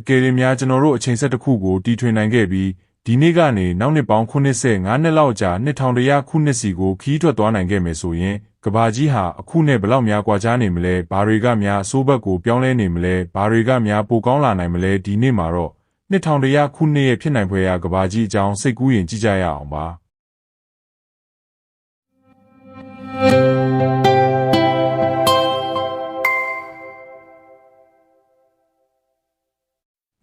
အကယ်၍များကျွန်တော်တို့အချိန်ဆက်တစ်ခုကိုတီထွင်နိုင်ခဲ့ပြီးဒီနေ့ကနေနောက်နှစ်ပေါင်း85နှစ်လောက်ကြာ2100ခုနှစ်စီကိုခီးထွက်သွားနိုင်ခဲ့မယ်ဆိုရင်ကဘာကြီးဟာအခုနဲ့ဘလောက်များကွာခြားနေမလဲဘာတွေကများအဆိုးဘက်ကိုပြောင်းလဲနေမလဲဘာတွေကများပိုကောင်းလာနိုင်မလဲဒီနေ့မှာတော့2100ခုနှစ်ရဲ့ဖြစ်နိုင်ဖွယ်ရာကဘာကြီးအကြောင်းစိတ်ကူးရင်ကြည့်ကြရအောင်ပါ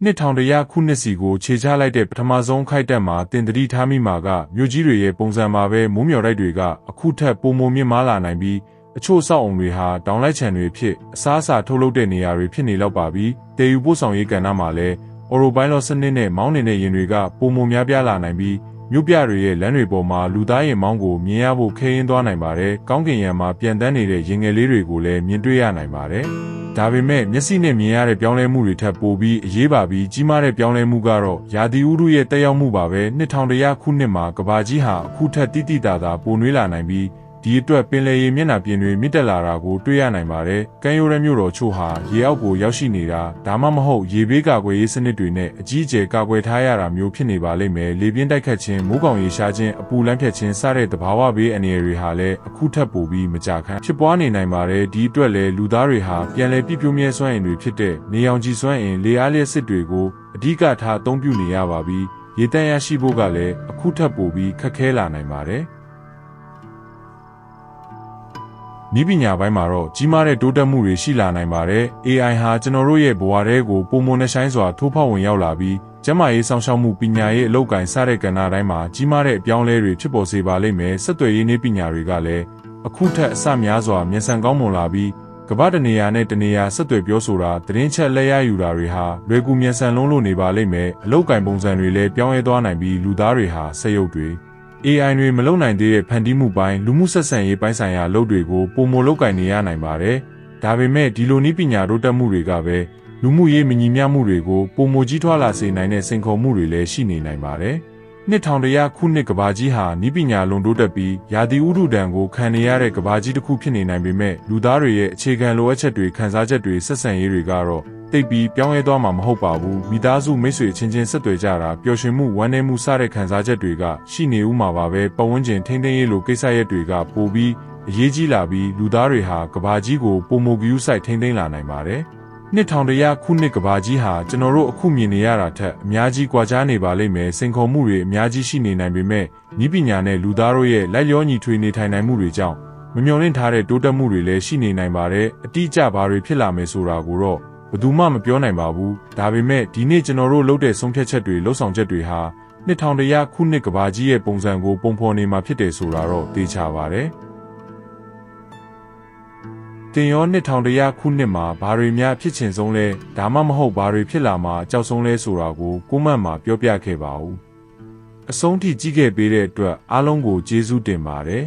2100ခုနှစ်စီကိုခြေချလိုက်တဲ့ပထမဆုံးခိုက်တက်မှာတင်တတိထားမိမှာကမြို့ကြီးတွေရဲ့ပုံစံမှာပဲမိုးမျှော်တိုက်တွေကအခုထက်ပိုမိုမြင့်မားလာနိုင်ပြီးအချို့စောက်အုံတွေဟာတောင်လိုက်ခြံတွေဖြစ်အစားအစာထုတ်လုပ်တဲ့နေရာတွေဖြစ်နေလောက်ပါပြီတည်ယူပို့ဆောင်ရေးကဏ္ဍမှာလည်းအော်ရိုဘိုင်းလော့စနစ်နဲ့မောင်းနေတဲ့ယာဉ်တွေကပိုမိုများပြားလာနိုင်ပြီးမြို့ပြတွေရဲ့လမ်းတွေပေါ်မှာလူသားယာဉ်မောင်းကိုမြင်ရဖို့ခဲယဉ်သွားနိုင်ပါတယ်။ကောင်းကင်ယံမှာပြန်တန်းနေတဲ့ယာဉ်ငယ်လေးတွေကိုလည်းမြင်တွေ့ရနိုင်ပါတယ်။ဒါပေမဲ့မျက်စိနဲ့မြင်ရတဲ့ပြောင်းလဲမှုတွေထက်ပိုပြီးအရေးပါပြီးကြီးမားတဲ့ပြောင်းလဲမှုကတော့ရာသီဥတုရဲ့တက်ရောက်မှုပါပဲ။2100ခုနှစ်မှာကမ္ဘာကြီးဟာအခုထက်တိတိတသာပိုနွေးလာနိုင်ပြီးဒီအတွက်ပင်လယ်ရေမျက်နှာပြင်တွေမြင့်တက်လာတာကိုတွေ့ရနိုင်ပါတယ်။ကမ်းရိုးတန်းမြို့တော်ချို့ဟာရေအောက်ကိုရောက်ရှိနေတာဒါမှမဟုတ်ရေဘေးကာကွယ်ရေးစနစ်တွေနဲ့အကြီးအကျယ်ကာကွယ်ထားရတာမျိုးဖြစ်နေပါလိမ့်မယ်။လေပြင်းတိုက်ခတ်ခြင်းမိုးကောင်ရေရှားခြင်းအပူလန်းဖြတ်ခြင်းစတဲ့သဘာဝဘေးအန္တရာယ်တွေဟာလည်းအခုထက်ပိုပြီးမကြာခဏဖြစ်ပွားနေနိုင်ပါတယ်။ဒီအတွက်လည်းလူသားတွေဟာပြန်လည်ပြည့်ပြည့်မြဲစွမ်းအင်တွေဖြစ်တဲ့နေရောင်ခြည်စွမ်းအင်လေအားလျှပ်စစ်တွေကိုအဓိကထားအသုံးပြုနေရပါပြီးရေတန့်ရရှိဖို့ကလည်းအခုထက်ပိုပြီးခက်ခဲလာနိုင်ပါတယ်။နည်းပညာပိုင်းမှာတော့ကြီးမားတဲ့တိုးတက်မှုတွေရှိလာနိုင်ပါတယ်။ AI ဟာကျွန်တော်တို့ရဲ့ဘဝတွေကိုပုံမနှဆိုင်စွာထိုးဖောက်ဝင်ရောက်လာပြီးကျန်းမာရေးစောင့်ရှောက်မှုပညာရေးအလုပ်ကိုင်စတဲ့ကဏ္ဍတိုင်းမှာကြီးမားတဲ့အပြောင်းလဲတွေဖြစ်ပေါ်စေပါလိမ့်မယ်။ဆက်သွယ်ရေးနည်းပညာတွေကလည်းအခုထက်အဆများစွာမြန်ဆန်ကောင်းမွန်လာပြီးကမ္ဘာတနေရာနဲ့တနေရာဆက်သွယ်ပြောဆိုတာသတင်းချက်လက်ရယူတာတွေဟာလွယ်ကူမြန်ဆန်လုံးလို့နေပါလိမ့်မယ်။အလုပ်ကိုင်ပုံစံတွေလည်းပြောင်းလဲသွားနိုင်ပြီးလူသားတွေဟာစက်ရုပ်တွေAI တွေမလုံနိုင်သေးတဲ့ဖန်တီးမှုပိုင်းလူမှုဆက်ဆံရေးပိုင်းဆိုင်ရာလုပ်တွေကိုပုံမလုပ်ကင်နေရနိုင်ပါတယ်။ဒါပေမဲ့ဒီလိုနည်းပညာတိုးတက်မှုတွေကပဲလူမှုရေးမညီမျှမှုတွေကိုပုံမကြီးထွားလာစေနိုင်တဲ့စိန်ခေါ်မှုတွေလည်းရှိနေနိုင်ပါတယ်။2100ခုနှစ်ကဘာကြီးဟာနည်းပညာလွန်တိုးတက်ပြီးရာသီဥတုဒဏ်ကိုခံနေရတဲ့ကဘာကြီးတစ်ခုဖြစ်နေနိုင်ပေမဲ့လူသားတွေရဲ့အခြေခံလိုအပ်ချက်တွေခံစားချက်တွေဆက်ဆံရေးတွေကတော့တိတ်ပြီးပြောင်းလဲသွားမှာမဟုတ်ပါဘူးမိသားစုမိတ်ဆွေချင်းချင်းဆက်သွယ်ကြတာပျော်ရွှင်မှုဝမ်းနည်းမှုစတဲ့ခံစားချက်တွေကရှိနေဦးမှာပါပဲပတ်ဝန်းကျင်ထိန်းသိမ်းရေးလိုကိစ္စရပ်တွေကပိုပြီးအရေးကြီးလာပြီးလူသားတွေဟာကဘာကြီးကိုပုံမဂရုစိုက်ထိန်းသိမ်းလာနိုင်ပါတယ်2100ခုနှစ်ကဘာကြီးဟာကျွန်တော်တို့အခုမြင်နေရတာထက်အများကြီးကွာခြားနေပါလိမ့်မယ်စိန်ခေါ်မှုတွေအများကြီးရှိနေနိုင်ပေမဲ့နည်းပညာနဲ့လူသားတို့ရဲ့လိုက်လျောညီထွေနေထိုင်နိုင်မှုတွေကြောင့်မမျှော်လင့်ထားတဲ့တိုးတက်မှုတွေလည်းရှိနေနိုင်ပါတယ်အတိအကျဘာတွေဖြစ်လာမယ်ဆိုတာကိုတော့ဘယ်သူမှမပြောနိုင်ပါဘူးဒါပေမဲ့ဒီနေ့ကျွန်တော်တို့လုပ်တဲ့ဆုံးဖြတ်ချက်တွေလှုပ်ဆောင်ချက်တွေဟာ2100ခုနှစ်ကဘာကြီးရဲ့ပုံစံကိုပုံဖော်နေမှာဖြစ်တယ်ဆိုတာတော့သိချပါတယ်တင်ရော2100ခုနှစ်မှာဘာတွေများဖြစ်ချင်ဆုံးလဲဒါမှမဟုတ်ဘာတွေဖြစ်လာမှာအကြောက်ဆုံးလဲဆိုတာကိုကိုမန့်မှာပြောပြခဲ့ပါဦးအဆုံးထိကြည့်ခဲ့ပေးတဲ့အတွက်အားလုံးကိုကျေးဇူးတင်ပါတယ်